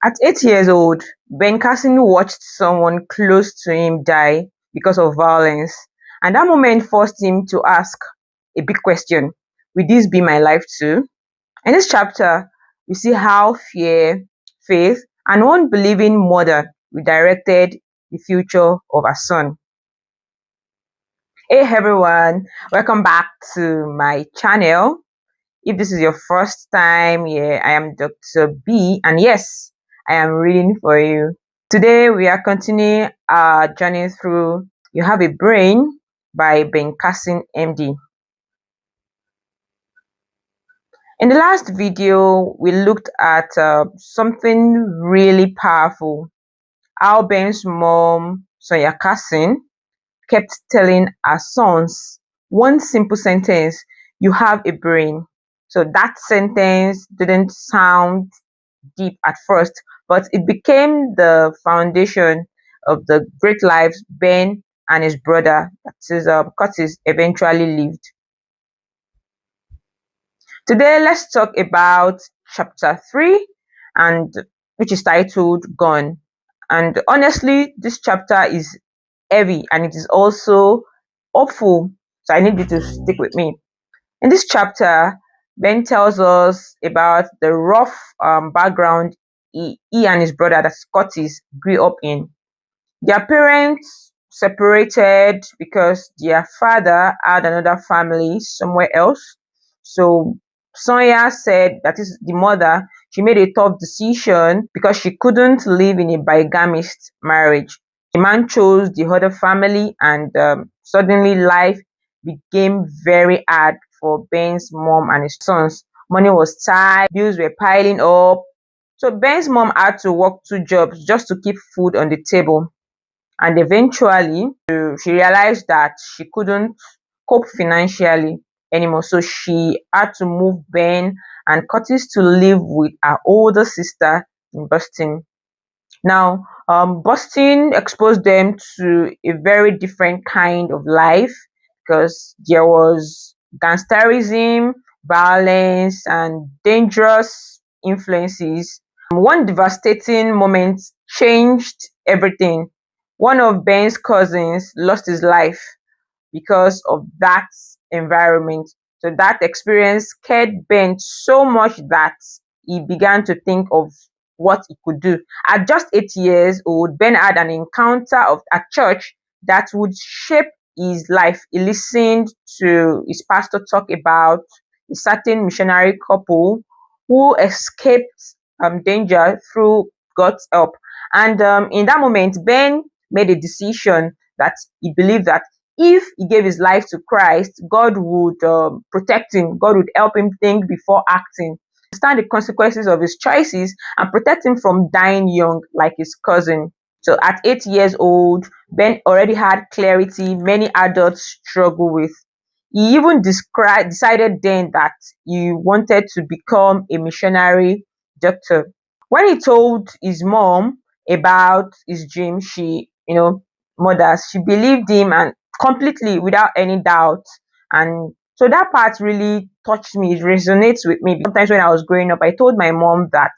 At 8 years old, Ben Carson watched someone close to him die because of violence, and that moment forced him to ask a big question: will this be my life too? In this chapter, we see how fear, faith, and one believing mother redirected the future of her son. Hey everyone, welcome back to my channel. If this is your first time here, I am Dr. B, and yes, I am reading for you. Today we are continuing our journey through You Have a Brain by Ben Carson, MD. In the last video, we looked at something really powerful. How Ben's mom, Sonia Carson, kept telling her sons one simple sentence: you have a brain. So that sentence didn't sound deep at first, but it became the foundation of the great lives Ben and his brother, that is Curtis, eventually lived. Today, let's talk about chapter 3, and which is titled Gone. And honestly, this chapter is heavy and it is also hopeful. So I need you to stick with me. In this chapter, Ben tells us about the rough background he and his brother, that Curtis, grew up in. Their parents separated because their father had another family somewhere else. So Sonia said, that is the mother, she made a tough decision because she couldn't live in a bigamist marriage. The man chose the other family, and suddenly life became very hard for Ben's mom and his sons. Money was tight, bills were piling up. So Ben's mom had to work 2 jobs just to keep food on the table. And eventually, she realized that she couldn't cope financially anymore. So she had to move Ben and Curtis to live with her older sister in Boston. Now, Boston exposed them to a very different kind of life because there was gangsterism, violence, and dangerous influences. One devastating moment changed everything. One of Ben's cousins lost his life because of that environment. So that experience scared Ben so much that he began to think of what he could do. At just 8 years old, Ben had an encounter at church that would shape his life. He listened to his pastor talk about a certain missionary couple who escaped danger through God's help. And in that moment, Ben made a decision that he believed that if he gave his life to Christ, God would protect him. God would help him think before acting, understand the consequences of his choices, and protect him from dying young like his cousin. So at 8 years old, Ben already had clarity many adults struggle with. He even decided then that he wanted to become a missionary doctor. When he told his mom about his dream, she believed him and completely, without any doubt. And so that part really touched me. It resonates with me. Sometimes when I was growing up, I told my mom that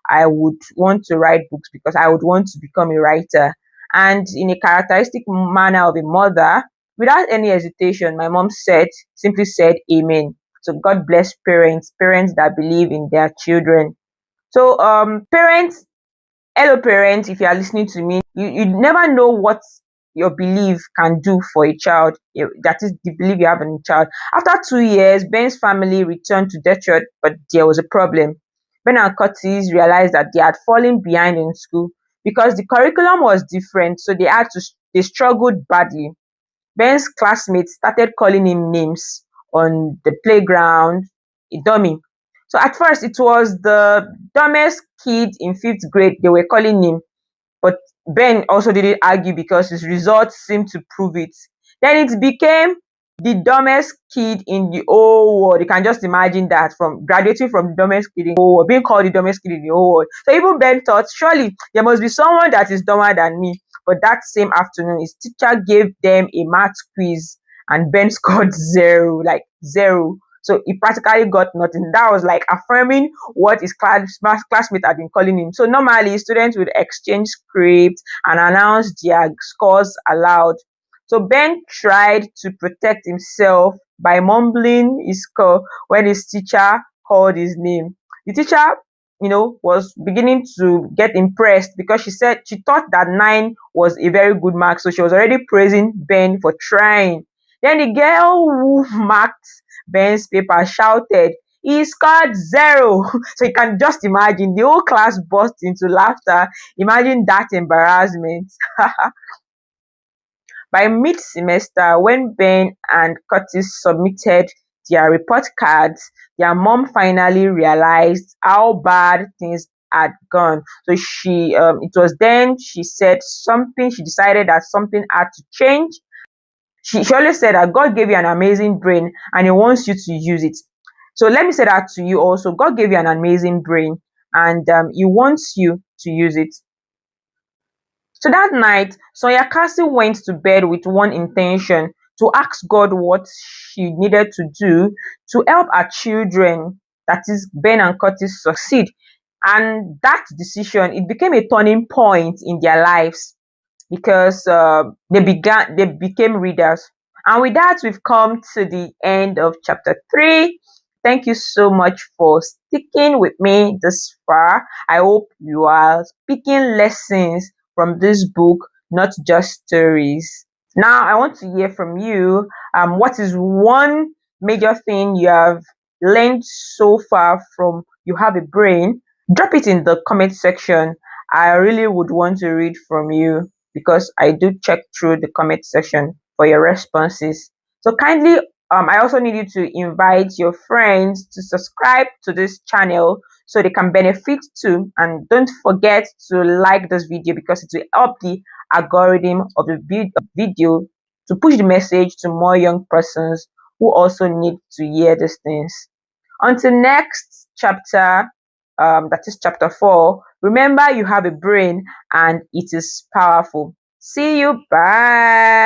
I would want to write books because I would want to become a writer. And in a characteristic manner of a mother, without any hesitation, my mom simply said amen. So God bless parents that believe in their children. So parents, hello parents, if you are listening to me, you never know what your belief can do for a child. That is the belief you have in a child. After 2 years, Ben's family returned to Detroit, but there was a problem. Ben and Curtis realized that they had fallen behind in school because the curriculum was different, so they struggled badly. Ben's classmates started calling him names on the playground, a dummy. So at first, it was the dumbest kid in 5th grade they were calling him. But Ben also didn't argue because his results seemed to prove it. Then it became the dumbest kid in the whole world. You can just imagine that, from graduating from the dumbest kid in the whole world, being called the dumbest kid in the whole world. So even Ben thought, surely there must be someone that is dumber than me. But that same afternoon, his teacher gave them a math quiz and Ben scored zero, like zero. So he practically got nothing. That was like affirming what his classmate had been calling him. So normally students would exchange scripts and announce their scores aloud. So Ben tried to protect himself by mumbling his score when his teacher called his name. The teacher, was beginning to get impressed because she said she thought that 9 was a very good mark. So she was already praising Ben for trying. Then the girl who marked Ben's paper shouted, "He scored 0." So you can just imagine the whole class burst into laughter. Imagine that embarrassment. By mid-semester, when Ben and Curtis submitted their report cards, their mom finally realized how bad things had gone. So it was then she said something. She decided that something had to change. She always said that God gave you an amazing brain and He wants you to use it. So let me say that to you also. God gave you an amazing brain and He wants you to use it. So that night, Sonia Cassie went to bed with one intention: to ask God what she needed to do to help her children, that is Ben and Curtis, succeed. And that decision, it became a turning point in their lives because they became readers. And with that, we've come to the end of chapter 3. Thank you so much for sticking with me this far. I hope you are picking lessons from this book, not just stories. Now, I want to hear from you. What is one major thing you have learned so far from You Have a Brain? Drop it in the comment section. I really would want to read from you because I do check through the comment section for your responses. So kindly, I also need you to invite your friends to subscribe to this channel so they can benefit too. And don't forget to like this video because it will help the algorithm of the video to push the message to more young persons who also need to hear these things. Until next chapter, that is chapter 4. Remember, you have a brain and it is powerful. See you. Bye.